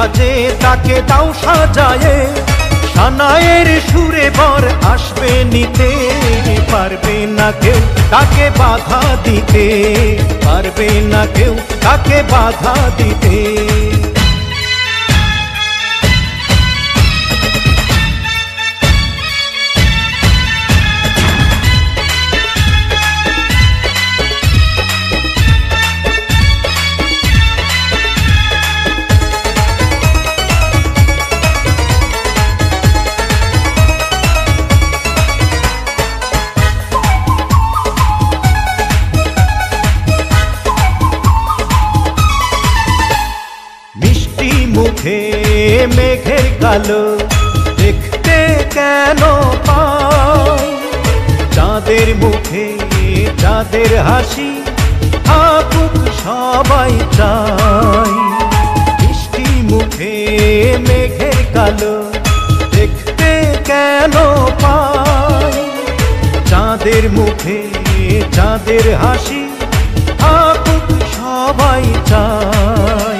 সাজে তাকে দাও সাজায়ে, সানায়ের সুরে বর আসবে নিতে। পারবে না কেউ তাকে বাধা দিতে, পারবে না কেউ তাকে বাধা দিতে। মুখে মেঘের কালো দেখতে কেন পাই, চাঁদের মুখে চাঁদের হাসি থাকুক সবাই চাই। মিষ্টি মুখে মেঘের কালো দেখতে কেন পাই, চাঁদের মুখে চাঁদের হাসি থাকুক সবাই চাই।